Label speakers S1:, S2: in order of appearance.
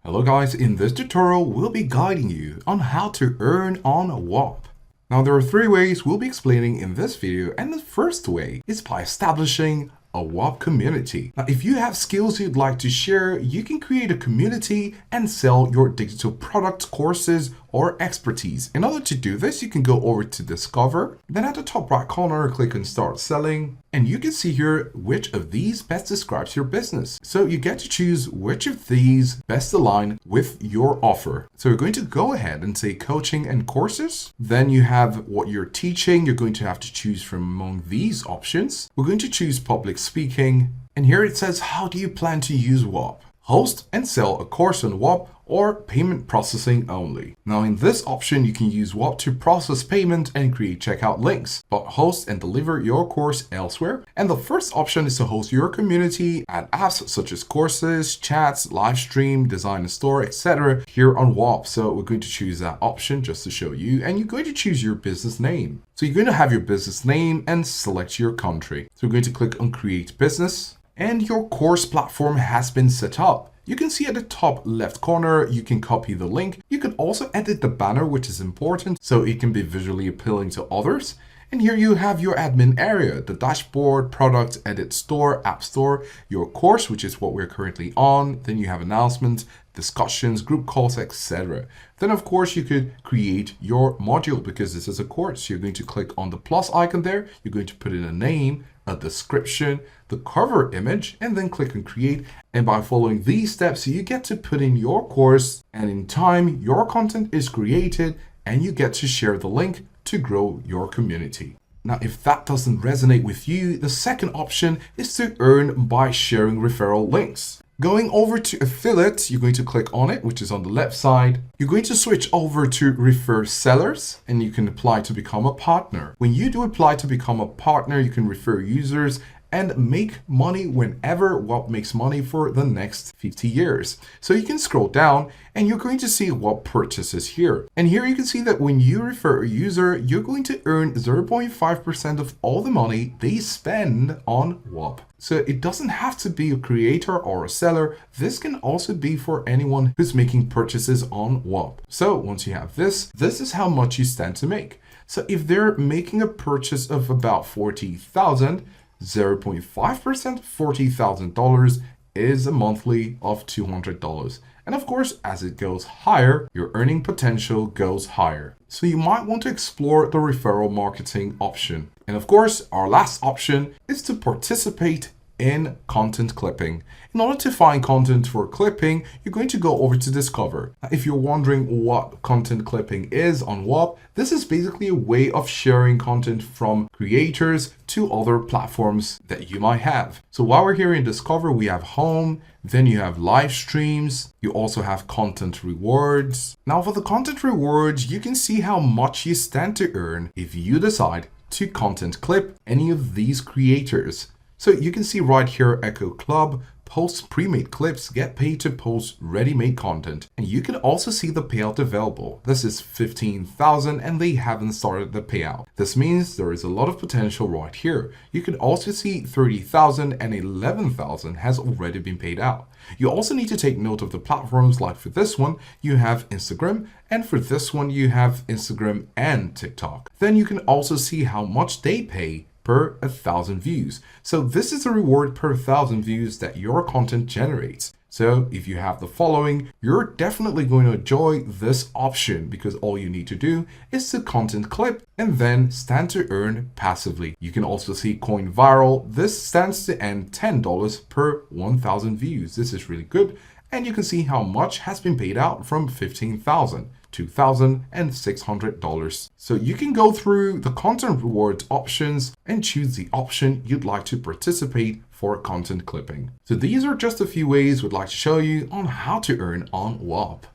S1: Hello guys, in this tutorial we'll be guiding you on how to earn on Whop. Now there are three ways we'll be explaining in this video, and the first way is by establishing a Whop community. Now if you have skills you'd like to share, you can create a community and sell your digital products, courses, or expertise. In order to do this, you can go over to Discover, then at the top right corner click on Start Selling, and you can see here which of these best describes your business. So you get to choose which of these best align with your offer. So we're going to go ahead and say coaching and courses. Then you have what you're teaching. You're going to have to choose from among these options. We're going to choose public speaking, and here it says, how do you plan to use Whop? Host and sell a course on Whop, or payment processing only. Now in this option, you can use Whop to process payment and create checkout links, but host and deliver your course elsewhere. And the first option is to host your community, add apps such as courses, chats, live stream, design a store, etc. here on Whop. So we're going to choose that option just to show you, and you're going to choose your business name. So you're going to have your business name and select your country. So we're going to click on create business, and your course platform has been set up. You can see at the top left corner, you can copy the link. You can also edit the banner, which is important, so it can be visually appealing to others. And here you have your admin area, the dashboard, product, edit store, app store, your course, which is what we're currently on. Then you have announcements, discussions, group calls, etc. Then of course you could create your module because this is a course. You're going to click on the plus icon there. You're going to put in a name, a description, the cover image, and then click on create. And by following these steps, you get to put in your course, and in time, your content is created and you get to share the link to grow your community. Now, if that doesn't resonate with you, the second option is to earn by sharing referral links. Going over to affiliate, you're going to click on it, which is on the left side. You're going to switch over to refer sellers, and you can apply to become a partner. When you do apply to become a partner, you can refer users and make money whenever Whop makes money for the next 50 years. So you can scroll down and you're going to see Whop purchases here. And here you can see that when you refer a user, you're going to earn 0.5% of all the money they spend on Whop. So it doesn't have to be a creator or a seller. This can also be for anyone who's making purchases on Whop. So once you have this is how much you stand to make. So if they're making a purchase of about 40,000, 0.5%, $40,000 is a monthly of $200. And of course, as it goes higher, your earning potential goes higher. So you might want to explore the referral marketing option. And of course, our last option is to participate in content clipping. In order to find content for clipping, you're going to go over to Discover. Now, if you're wondering what content clipping is on Whop, this is basically a way of sharing content from creators to other platforms that you might have. So while we're here in Discover, we have home, then you have live streams, you also have content rewards. Now for the content rewards, you can see how much you stand to earn if you decide to content clip any of these creators. So you can see right here, Echo Club, post pre-made clips, get paid to post ready-made content. And you can also see the payout available. This is 15,000 and they haven't started the payout. This means there is a lot of potential right here. You can also see 30,000 and 11,000 has already been paid out. You also need to take note of the platforms, like for this one, you have Instagram, and for this one, you have Instagram and TikTok. Then you can also see how much they pay per 1,000 views. So this is a reward per 1,000 views that your content generates. So if you have the following, you're definitely going to enjoy this option because all you need to do is to content clip and then stand to earn passively. You can also see Coin Viral. This stands to earn $10 per 1,000 views. This is really good. And you can see how much has been paid out from 15,000. $2,600. So you can go through the content rewards options and choose the option you'd like to participate for content clipping. So these are just a few ways we'd like to show you on how to earn on Whop.